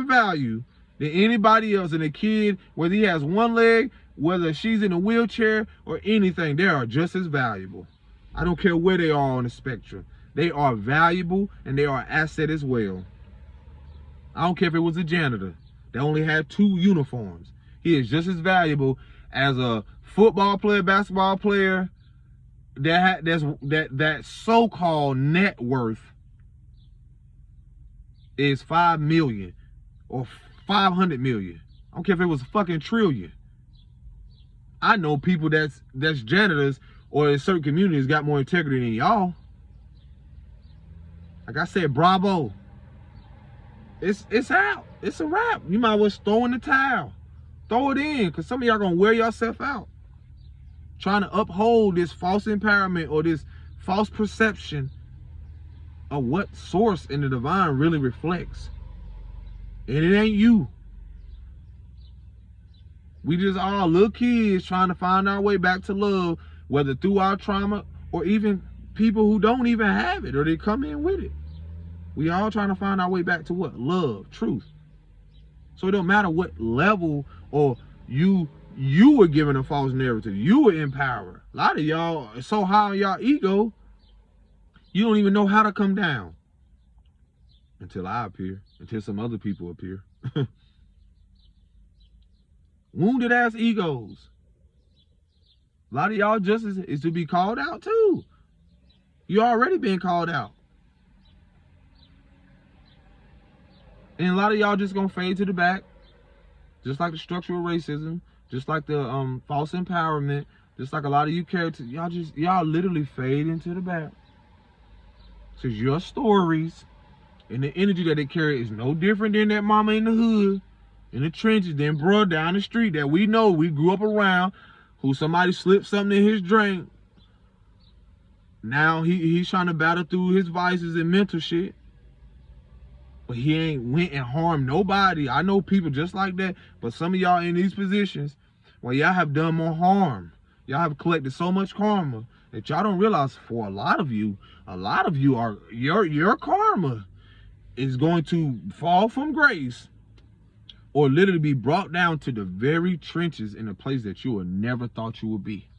Speaker 1: value than anybody else. And a kid, whether he has one leg, whether she's in a wheelchair or anything, they are just as valuable. I don't care where they are on the spectrum. They are valuable and they are an asset as well. I don't care if it was a janitor. that only had 2 uniforms. He is just as valuable as a football player, basketball player that so-called net worth is 5 million or 500 million. I don't care if it was a fucking trillion. I know people that's janitors or in certain communities got more integrity than y'all. Like I said, bravo. It's out. It's a wrap. You might as well throw in the towel. Throw it in, because some of y'all gonna wear yourself out trying to uphold this false empowerment or this false perception of what source in the divine really reflects. And it ain't you. We just all little kids trying to find our way back to love, whether through our trauma or even people who don't even have it or they come in with it. We all trying to find our way back to what? Love, truth. So it don't matter what level or you were given a false narrative. You were in power. A lot of y'all are so high on y'all ego, you don't even know how to come down. Until I appear, until some other people appear. Wounded ass egos. A lot of y'all justice is to be called out too. You already been called out. And a lot of y'all just gonna fade to the back. Just like the structural racism, just like the false empowerment, just like a lot of you characters, y'all literally fade into the back. Because your stories and the energy that they carry is no different than that mama in the hood, in the trenches, than bro down the street that we know, we grew up around, who somebody slipped something in his drink. Now he's trying to battle through his vices and mental shit. But he ain't went and harmed nobody. I know people just like that. But some of y'all in these positions, well, y'all have done more harm. Y'all have collected so much karma that y'all don't realize. For a lot of you are your karma is going to fall from grace or literally be brought down to the very trenches in a place that you would never thought you would be.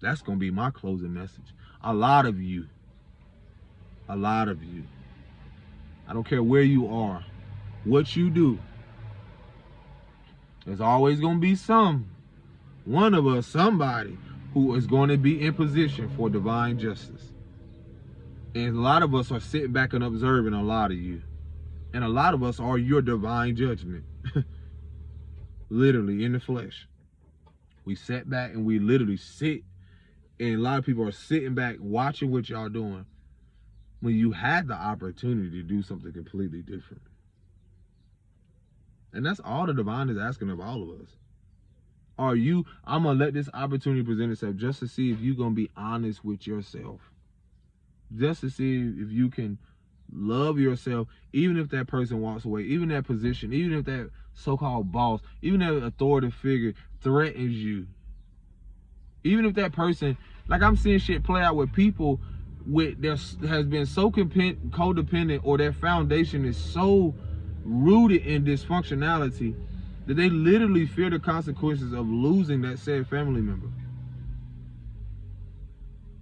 Speaker 1: That's going to be my closing message. A lot of you. I don't care where you are, what you do. There's always going to be one of us, somebody who is going to be in position for divine justice. And a lot of us are sitting back and observing a lot of you. And a lot of us are your divine judgment. Literally in the flesh. We sat back and we literally sit. And a lot of people are sitting back watching what y'all doing, when you had the opportunity to do something completely different. And that's all the divine is asking of all of us. I'm going to let this opportunity present itself just to see if you're going to be honest with yourself. Just to see if you can love yourself, even if that person walks away, even that position, even if that so-called boss, even that authoritative figure threatens you. Even if that person, like I'm seeing shit play out with people has been so codependent, or their foundation is so rooted in dysfunctionality that they literally fear the consequences of losing that said family member.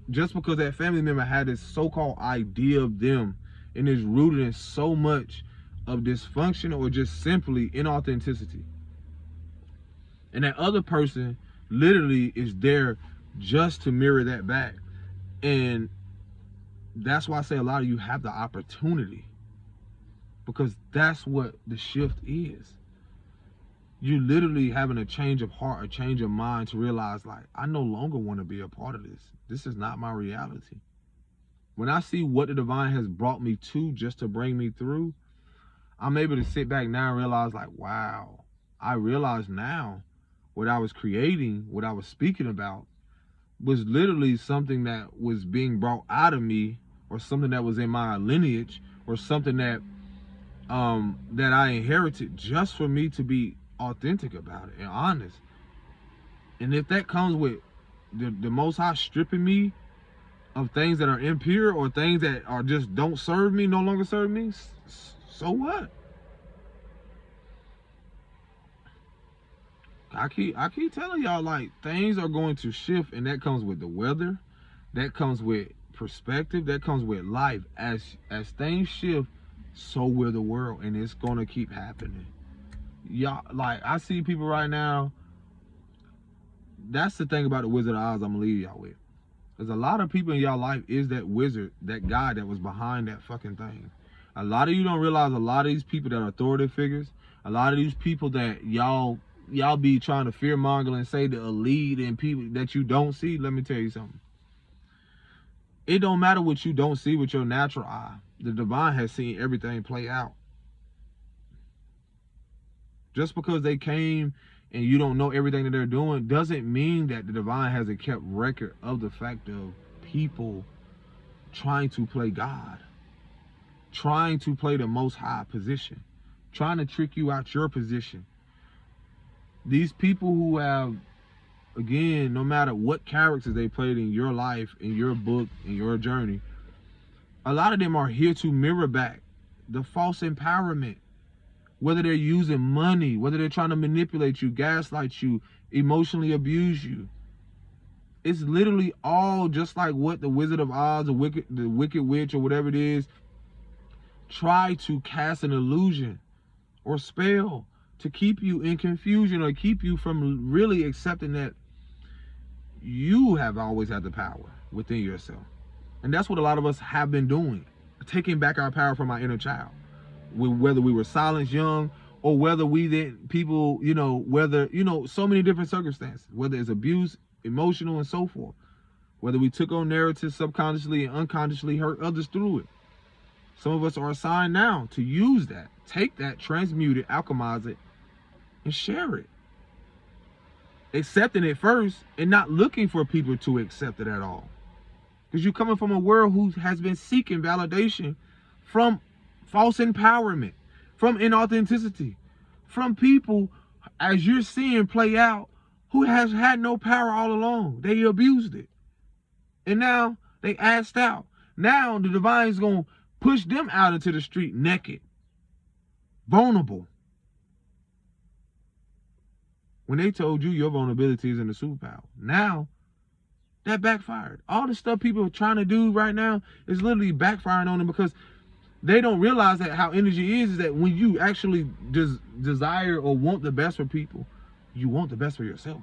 Speaker 1: Just because that family member had this so-called idea of them and is rooted in so much of dysfunction or just simply inauthenticity. And that other person literally is there just to mirror that back. And that's why I say a lot of you have the opportunity, because that's what the shift is. You literally having a change of heart, a change of mind to realize, like, I no longer want to be a part of this. This is not my reality. When I see what the divine has brought me to just to bring me through, I'm able to sit back now and realize, like, wow, I realize now what I was creating, what I was speaking about, was literally something that was being brought out of me, or something that was in my lineage, or something that that I inherited just for me to be authentic about it and honest. And if that comes with the Most High stripping me of things that are impure or things that are just don't serve me, no longer serve me, so what? I keep telling y'all, like, things are going to shift, and that comes with the weather, that comes with perspective, that comes with life. As things shift, so will the world, and it's gonna keep happening. Y'all, like, I see people right now. That's the thing about the Wizard of Oz I'm gonna leave y'all with. There's a lot of people in y'all life is that wizard, that guy that was behind that fucking thing. A lot of you don't realize a lot of these people that are authority figures, a lot of these people that y'all be trying to fear monger and say the elite and people that you don't see. Let me tell you something. It don't matter what you don't see with your natural eye. The divine has seen everything play out. Just because they came and you don't know everything that they're doing doesn't mean that the divine hasn't kept record of the fact of people trying to play God, trying to play the most high position, trying to trick you out your position. These people who have, again, no matter what characters they played in your life, in your book, in your journey, a lot of them are here to mirror back the false empowerment. Whether they're using money, whether they're trying to manipulate you, gaslight you, emotionally abuse you. It's literally all just like what the Wizard of Oz, the Wicked Witch, or whatever it is, try to cast an illusion or spell to keep you in confusion or keep you from really accepting that you have always had the power within yourself. And that's what a lot of us have been doing, taking back our power from our inner child. Whether we were silenced young or whether we didn't, people, whether, so many different circumstances, whether it's abuse, emotional, and so forth, whether we took on narratives subconsciously and unconsciously hurt others through it. Some of us are assigned now to use that, take that, transmute it, alchemize it, and share it. Accepting it first and not looking for people to accept it at all. Because you're coming from a world who has been seeking validation from false empowerment, from inauthenticity, from people, as you're seeing play out, who has had no power all along. They abused it. And now they asked out. Now the divine's going to push them out into the street naked, vulnerable. When they told you your vulnerability is in the superpower. Now, that backfired. All the stuff people are trying to do right now is literally backfiring on them because they don't realize that how energy is that when you actually desire or want the best for people, you want the best for yourself.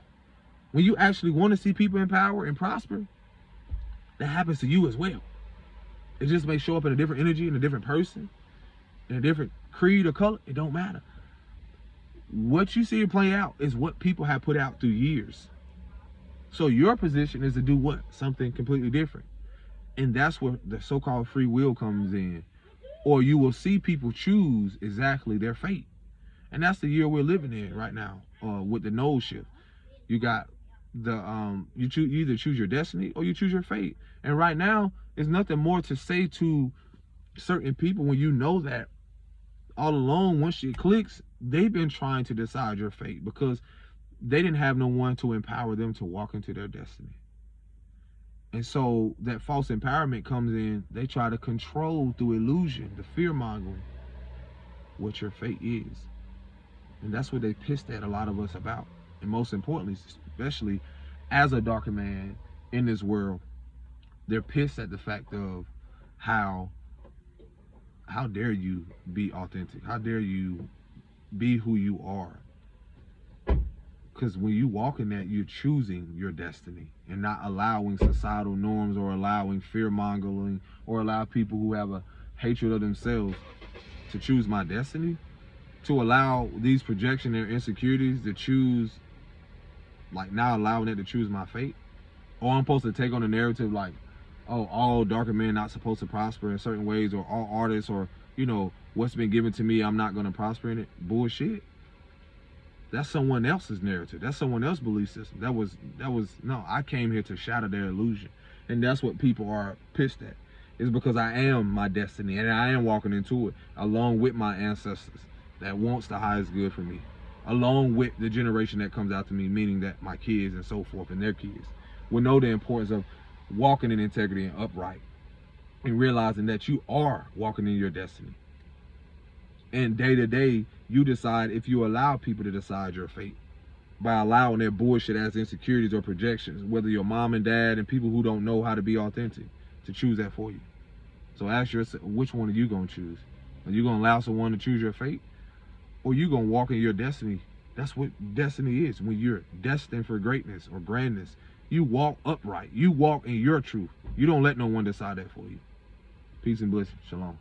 Speaker 1: When you actually want to see people in power and prosper, that happens to you as well. It just may show up in a different energy, in a different person, in a different creed or color. It don't matter. What you see it play out is what people have put out through years. So your position is to do what? Something completely different. And that's where the so-called free will comes in. Or you will see people choose exactly their fate. And that's the year we're living in right now, with the node shift. You got the you either choose your destiny or you choose your fate. And right now, there's nothing more to say to certain people when you know that all along, once it clicks, they've been trying to decide your fate because they didn't have no one to empower them to walk into their destiny. And so that false empowerment comes in. They try to control through illusion, the fear mongering, what your fate is. And that's what they pissed at a lot of us about. And most importantly, especially as a darker man in this world, they're pissed at the fact of how dare you be authentic? How dare you be who you are? Because when you walk in that, you're choosing your destiny and not allowing societal norms or allowing fear mongering or allow people who have a hatred of themselves to choose my destiny, to allow these projections and insecurities to choose, like now allowing it to choose my fate. Or I'm supposed to take on the narrative like, oh, all darker men not supposed to prosper in certain ways, or all artists, or what's been given to me, I'm not going to prosper in it. Bullshit. That's someone else's narrative. That's someone else's belief system. That was no, I came here to shatter their illusion. And that's what people are pissed at. It's because I am my destiny and I am walking into it along with my ancestors that wants the highest good for me, along with the generation that comes after me, meaning that my kids and so forth and their kids will know the importance of walking in integrity and upright and realizing that you are walking in your destiny. And day to day, you decide if you allow people to decide your fate by allowing their bullshit as insecurities or projections, whether your mom and dad and people who don't know how to be authentic, to choose that for you. So ask yourself, which one are you going to choose? Are you going to allow someone to choose your fate? or you gonna walk in your destiny. That's what destiny is. When you're destined for greatness or grandness, you walk upright. You walk in your truth. You don't let no one decide that for you. Peace and blessings. Shalom.